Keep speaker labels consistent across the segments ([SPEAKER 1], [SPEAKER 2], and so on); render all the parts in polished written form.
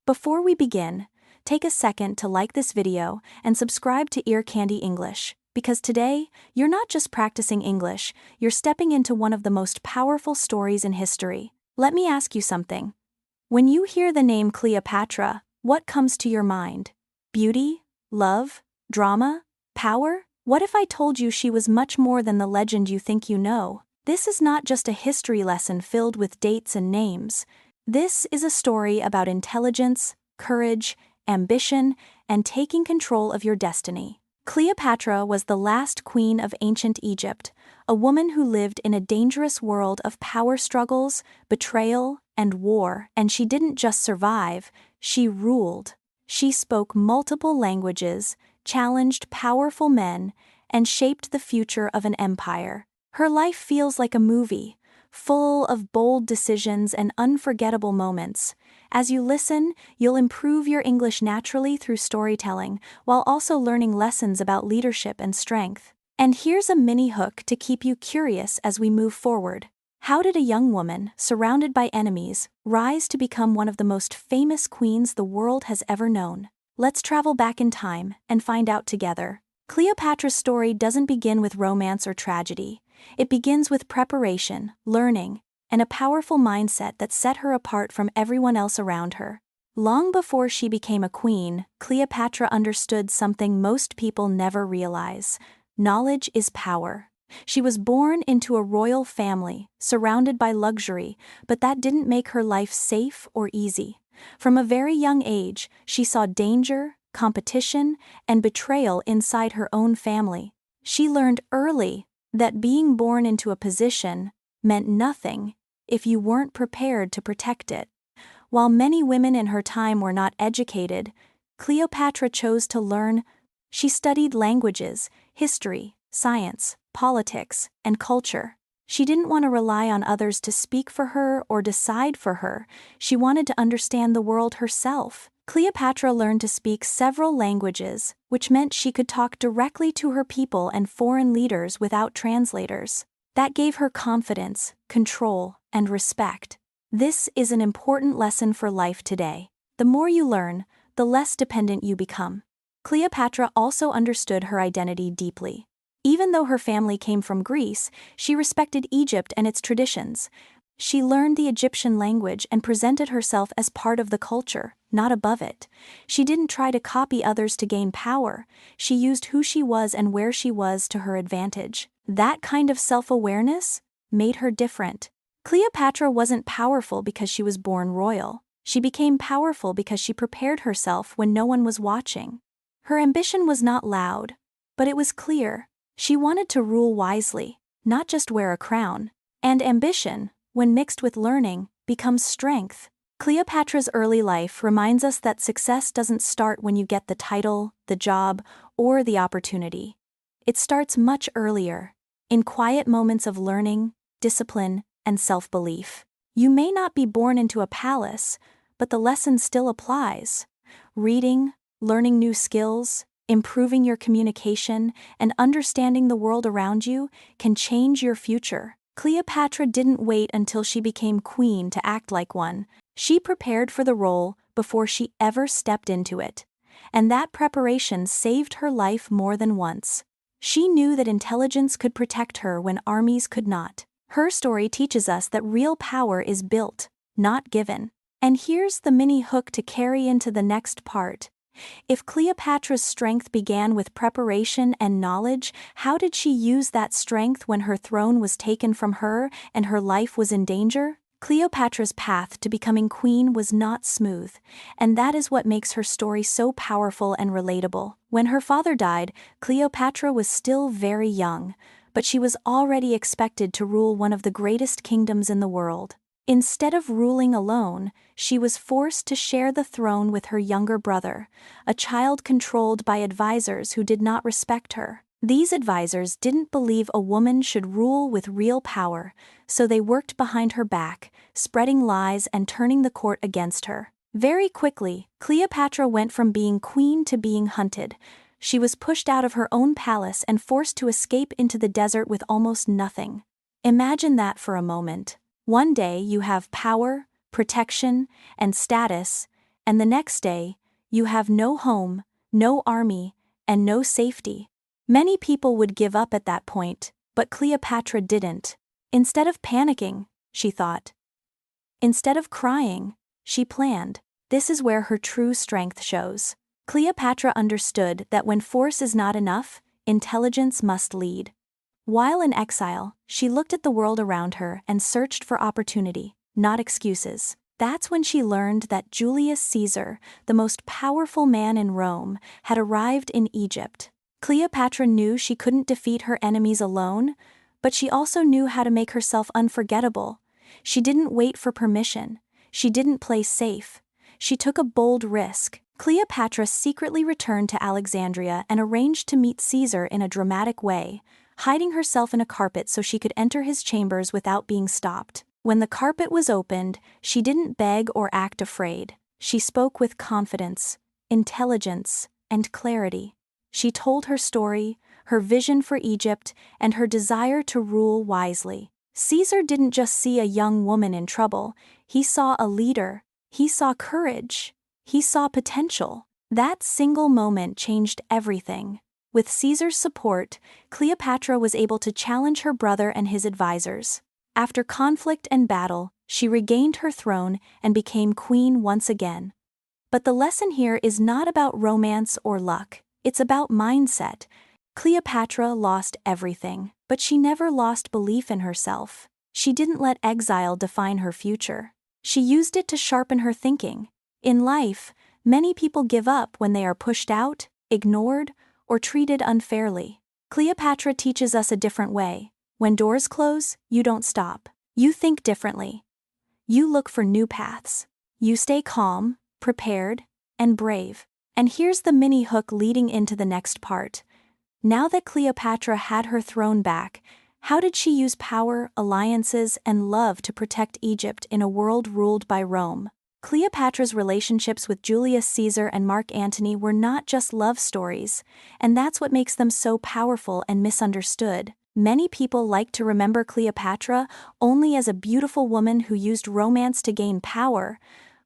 [SPEAKER 1] Before we begin, take a second to like this video and subscribe to Ear Candy English, because today, you're not just practicing English, you're stepping into one of the most powerful stories in history. Let me ask you something. When you hear the name Cleopatra, what comes to your mind? Beauty? Love? Drama? Power? What if I told you she was much more than the legend you think you know? This is not just a history lesson filled with dates and names. This is a story about intelligence, courage, ambition, and taking control of your destiny. Cleopatra was the last queen of ancient Egypt, a woman who lived in a dangerous world of power struggles, betrayal, and war, and she didn't just survive, she ruled. She spoke multiple languages, challenged powerful men, and shaped the future of an empire. Her life feels like a movie, full of bold decisions and unforgettable moments. As you listen, you'll improve your English naturally through storytelling, while also learning lessons about leadership and strength. And here's a mini hook to keep you curious as we move forward. How did a young woman, surrounded by enemies, rise to become one of the most famous queens the world has ever known? Let's travel back in time and find out together. Cleopatra's story doesn't begin with romance or tragedy. It begins with preparation, learning, and a powerful mindset that set her apart from everyone else around her. Long before she became a queen, Cleopatra understood something most people never realize. Knowledge is power. She was born into a royal family, surrounded by luxury, but that didn't make her life safe or easy. From a very young age, she saw danger, competition, and betrayal inside her own family. She learned early that being born into a position meant nothing if you weren't prepared to protect it. While many women in her time were not educated, Cleopatra chose to learn. She studied languages, history, science, politics, and culture. She didn't want to rely on others to speak for her or decide for her. She wanted to understand the world herself. Cleopatra learned to speak several languages, which meant she could talk directly to her people and foreign leaders without translators. That gave her confidence, control, and respect. This is an important lesson for life today. The more you learn, the less dependent you become. Cleopatra also understood her identity deeply. Even though her family came from Greece, she respected Egypt and its traditions. She learned the Egyptian language and presented herself as part of the culture, not above it. She didn't try to copy others to gain power. She used who she was and where she was to her advantage. That kind of self-awareness made her different. Cleopatra wasn't powerful because she was born royal. She became powerful because she prepared herself when no one was watching. Her ambition was not loud, but it was clear. She wanted to rule wisely, not just wear a crown. And ambition, when mixed with learning, becomes strength. Cleopatra's early life reminds us that success doesn't start when you get the title, the job, or the opportunity. It starts much earlier, in quiet moments of learning, discipline, and self-belief. You may not be born into a palace, but the lesson still applies. Reading, learning new skills, improving your communication, and understanding the world around you can change your future. Cleopatra didn't wait until she became queen to act like one. She prepared for the role before she ever stepped into it. And that preparation saved her life more than once. She knew that intelligence could protect her when armies could not. Her story teaches us that real power is built, not given. And here's the mini hook to carry into the next part. If Cleopatra's strength began with preparation and knowledge, how did she use that strength when her throne was taken from her and her life was in danger? Cleopatra's path to becoming queen was not smooth, and that is what makes her story so powerful and relatable. When her father died, Cleopatra was still very young, but she was already expected to rule one of the greatest kingdoms in the world. Instead of ruling alone, she was forced to share the throne with her younger brother, a child controlled by advisors who did not respect her. These advisors didn't believe a woman should rule with real power, so they worked behind her back, spreading lies and turning the court against her. Very quickly, Cleopatra went from being queen to being hunted. She was pushed out of her own palace and forced to escape into the desert with almost nothing. Imagine that for a moment. One day you have power, protection, and status, And the next day, you have no home, no army, and no safety. Many people would give up at that point, but Cleopatra didn't. Instead of panicking, she thought. Instead of crying, she planned. This is where her true strength shows. Cleopatra understood that when force is not enough, intelligence must lead. While in exile, she looked at the world around her and searched for opportunity, not excuses. That's when she learned that Julius Caesar, the most powerful man in Rome, had arrived in Egypt. Cleopatra knew she couldn't defeat her enemies alone, but she also knew how to make herself unforgettable. She didn't wait for permission. She didn't play safe. She took a bold risk. Cleopatra secretly returned to Alexandria and arranged to meet Caesar in a dramatic way, hiding herself in a carpet so she could enter his chambers without being stopped. When the carpet was opened, she didn't beg or act afraid. She spoke with confidence, intelligence, and clarity. She told her story, her vision for Egypt, and her desire to rule wisely. Caesar didn't just see a young woman in trouble, he saw a leader, he saw courage, he saw potential. That single moment changed everything. With Caesar's support, Cleopatra was able to challenge her brother and his advisors. After conflict and battle, she regained her throne and became queen once again. But the lesson here is not about romance or luck, it's about mindset. Cleopatra lost everything, but she never lost belief in herself. She didn't let exile define her future. She used it to sharpen her thinking. In life, many people give up when they are pushed out, ignored, or treated unfairly. Cleopatra teaches us a different way. When doors close, you don't stop. You think differently. You look for new paths. You stay calm, prepared, and brave. And here's the mini hook leading into the next part. Now that Cleopatra had her throne back, how did she use power, alliances, and love to protect Egypt in a world ruled by Rome? Cleopatra's relationships with Julius Caesar and Mark Antony were not just love stories, and that's what makes them so powerful and misunderstood. Many people like to remember Cleopatra only as a beautiful woman who used romance to gain power,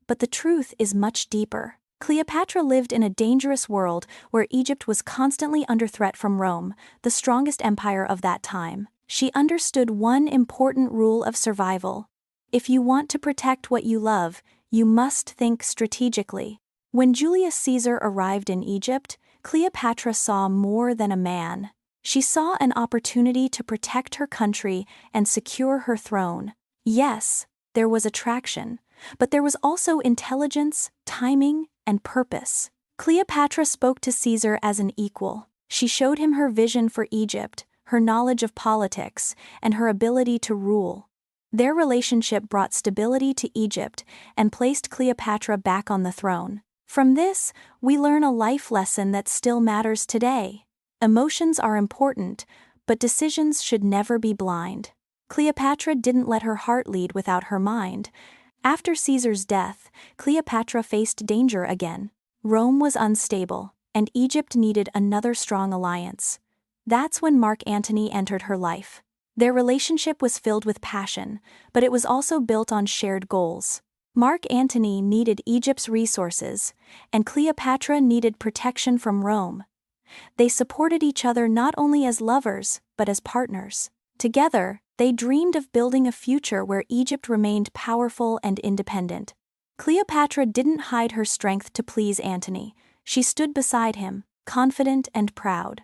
[SPEAKER 1] but the truth is much deeper. Cleopatra lived in a dangerous world where Egypt was constantly under threat from Rome, the strongest empire of that time. She understood one important rule of survival. If you want to protect what you love, you must think strategically. When Julius Caesar arrived in Egypt, Cleopatra saw more than a man. She saw an opportunity to protect her country and secure her throne. Yes, there was attraction, but there was also intelligence, timing, and purpose. Cleopatra spoke to Caesar as an equal. She showed him her vision for Egypt, her knowledge of politics, and her ability to rule. Their relationship brought stability to Egypt and placed Cleopatra back on the throne. From this, we learn a life lesson that still matters today. Emotions are important, but decisions should never be blind. Cleopatra didn't let her heart lead without her mind. After Caesar's death, Cleopatra faced danger again. Rome was unstable, and Egypt needed another strong alliance. That's when Mark Antony entered her life. Their relationship was filled with passion, but it was also built on shared goals. Mark Antony needed Egypt's resources, and Cleopatra needed protection from Rome. They supported each other not only as lovers, but as partners. Together, they dreamed of building a future where Egypt remained powerful and independent. Cleopatra didn't hide her strength to please Antony. She stood beside him, confident and proud.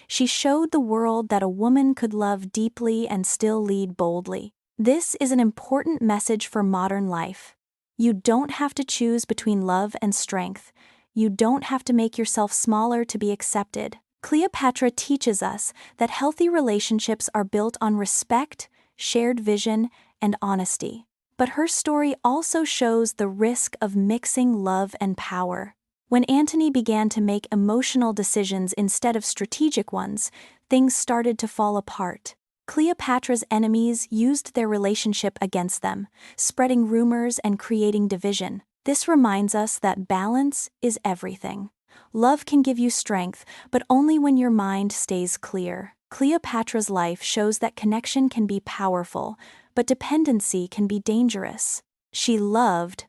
[SPEAKER 1] She showed the world that a woman could love deeply and still lead boldly. This is an important message for modern life. You don't have to choose between love and strength. You don't have to make yourself smaller to be accepted. Cleopatra teaches us that healthy relationships are built on respect, shared vision, and honesty. But her story also shows the risk of mixing love and power. When Antony began to make emotional decisions instead of strategic ones, things started to fall apart. Cleopatra's enemies used their relationship against them, spreading rumors and creating division. This reminds us that balance is everything. Love can give you strength, but only when your mind stays clear. Cleopatra's life shows that connection can be powerful, but dependency can be dangerous. She loved,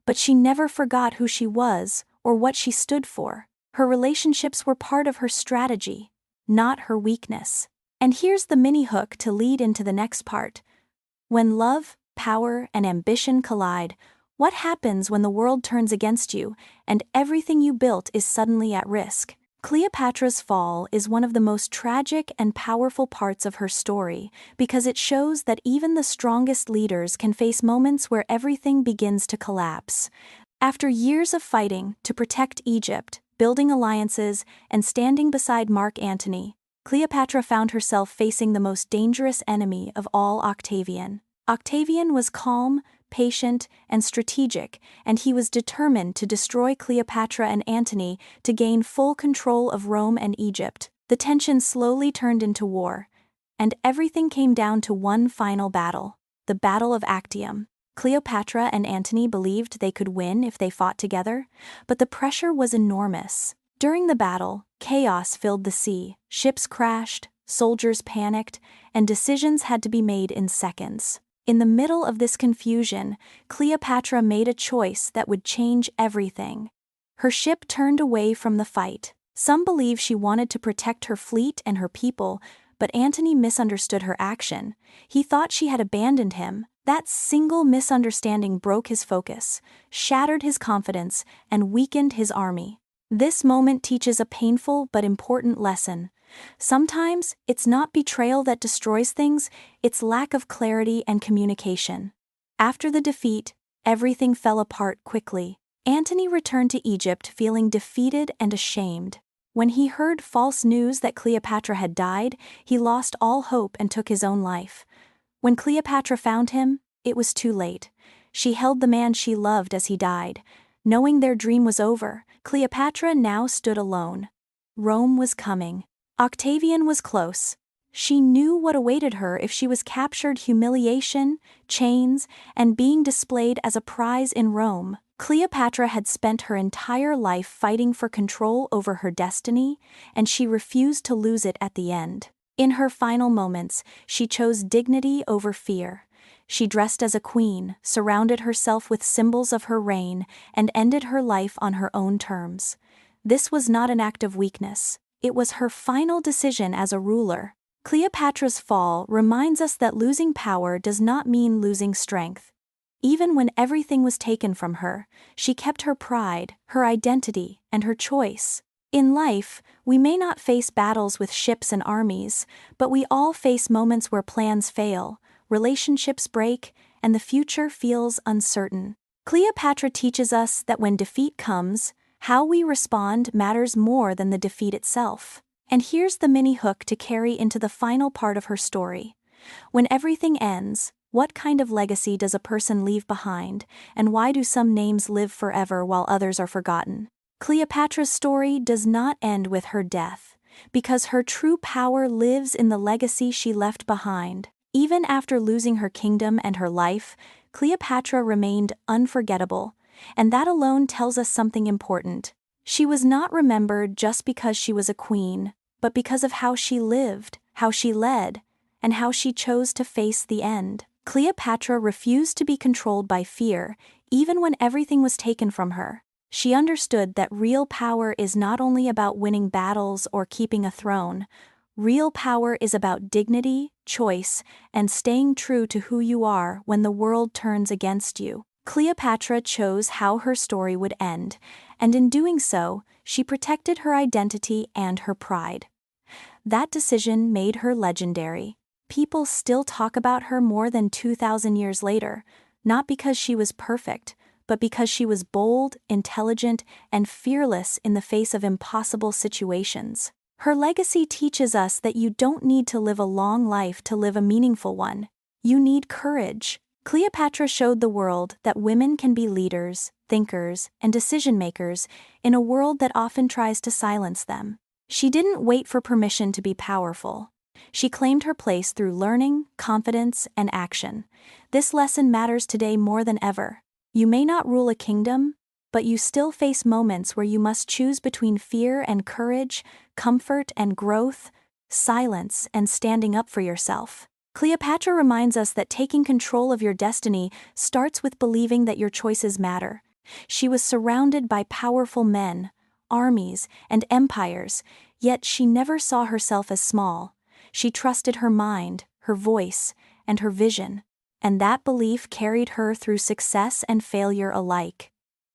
[SPEAKER 1] but she never forgot who she was or what she stood for. Her relationships were part of her strategy, not her weakness. And here's the mini hook to lead into the next part. When love, power, and ambition collide, what happens when the world turns against you and everything you built is suddenly at risk? Cleopatra's fall is one of the most tragic and powerful parts of her story because it shows that even the strongest leaders can face moments where everything begins to collapse. After years of fighting to protect Egypt, building alliances, and standing beside Mark Antony, Cleopatra found herself facing the most dangerous enemy of all, Octavian. Octavian was calm, patient, and strategic, and he was determined to destroy Cleopatra and Antony to gain full control of Rome and Egypt. The tension slowly turned into war, and everything came down to one final battle, the Battle of Actium. Cleopatra and Antony believed they could win if they fought together, but the pressure was enormous. During the battle, chaos filled the sea, ships crashed, soldiers panicked, and decisions had to be made in seconds. In the middle of this confusion, Cleopatra made a choice that would change everything. Her ship turned away from the fight. Some believe she wanted to protect her fleet and her people, but Antony misunderstood her action. He thought she had abandoned him. That single misunderstanding broke his focus, shattered his confidence, and weakened his army. This moment teaches a painful but important lesson. Sometimes, it's not betrayal that destroys things, it's lack of clarity and communication. After the defeat, everything fell apart quickly. Antony returned to Egypt feeling defeated and ashamed. When he heard false news that Cleopatra had died, he lost all hope and took his own life. When Cleopatra found him, it was too late. She held the man she loved as he died. Knowing their dream was over, Cleopatra now stood alone. Rome was coming. Octavian was close. She knew what awaited her if she was captured: humiliation, chains, and being displayed as a prize in Rome. Cleopatra had spent her entire life fighting for control over her destiny, and she refused to lose it at the end. In her final moments, she chose dignity over fear. She dressed as a queen, surrounded herself with symbols of her reign, and ended her life on her own terms. This was not an act of weakness. It was her final decision as a ruler. Cleopatra's fall reminds us that losing power does not mean losing strength. Even when everything was taken from her, she kept her pride, her identity, and her choice. In life, we may not face battles with ships and armies, but we all face moments where plans fail, relationships break, and the future feels uncertain. Cleopatra teaches us that when defeat comes, how we respond matters more than the defeat itself. And here's the mini hook to carry into the final part of her story. When everything ends, what kind of legacy does a person leave behind, and why do some names live forever while others are forgotten? Cleopatra's story does not end with her death, because her true power lives in the legacy she left behind. Even after losing her kingdom and her life, Cleopatra remained unforgettable, and that alone tells us something important. She was not remembered just because she was a queen, but because of how she lived, how she led, and how she chose to face the end. Cleopatra refused to be controlled by fear, even when everything was taken from her. She understood that real power is not only about winning battles or keeping a throne. Real power is about dignity, choice, and staying true to who you are when the world turns against you. Cleopatra chose how her story would end, and in doing so, she protected her identity and her pride. That decision made her legendary. People still talk about her more than 2,000 years later, not because she was perfect, but because she was bold, intelligent, and fearless in the face of impossible situations. Her legacy teaches us that you don't need to live a long life to live a meaningful one. You need courage. Cleopatra showed the world that women can be leaders, thinkers, and decision-makers in a world that often tries to silence them. She didn't wait for permission to be powerful. She claimed her place through learning, confidence, and action. This lesson matters today more than ever. You may not rule a kingdom, but you still face moments where you must choose between fear and courage, comfort and growth, silence and standing up for yourself. Cleopatra reminds us that taking control of your destiny starts with believing that your choices matter. She was surrounded by powerful men, armies, and empires, yet she never saw herself as small. She trusted her mind, her voice, and her vision, and that belief carried her through success and failure alike.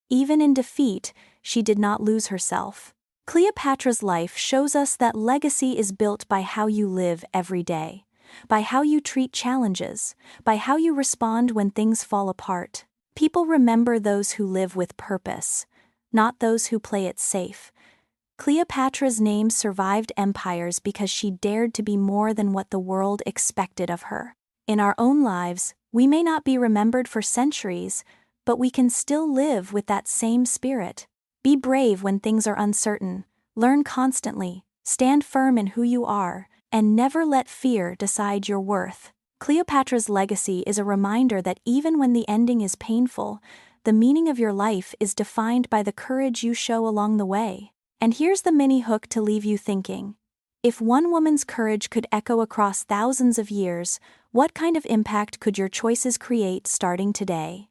[SPEAKER 1] Even in defeat, she did not lose herself. Cleopatra's life shows us that legacy is built by how you live every day, by how you treat challenges, by how you respond when things fall apart. People remember those who live with purpose, not those who play it safe. Cleopatra's name survived empires because she dared to be more than what the world expected of her. In our own lives, we may not be remembered for centuries, but we can still live with that same spirit. Be brave when things are uncertain, learn constantly, stand firm in who you are, and never let fear decide your worth. Cleopatra's legacy is a reminder that even when the ending is painful, the meaning of your life is defined by the courage you show along the way. And here's the mini hook to leave you thinking. If one woman's courage could echo across thousands of years, what kind of impact could your choices create starting today?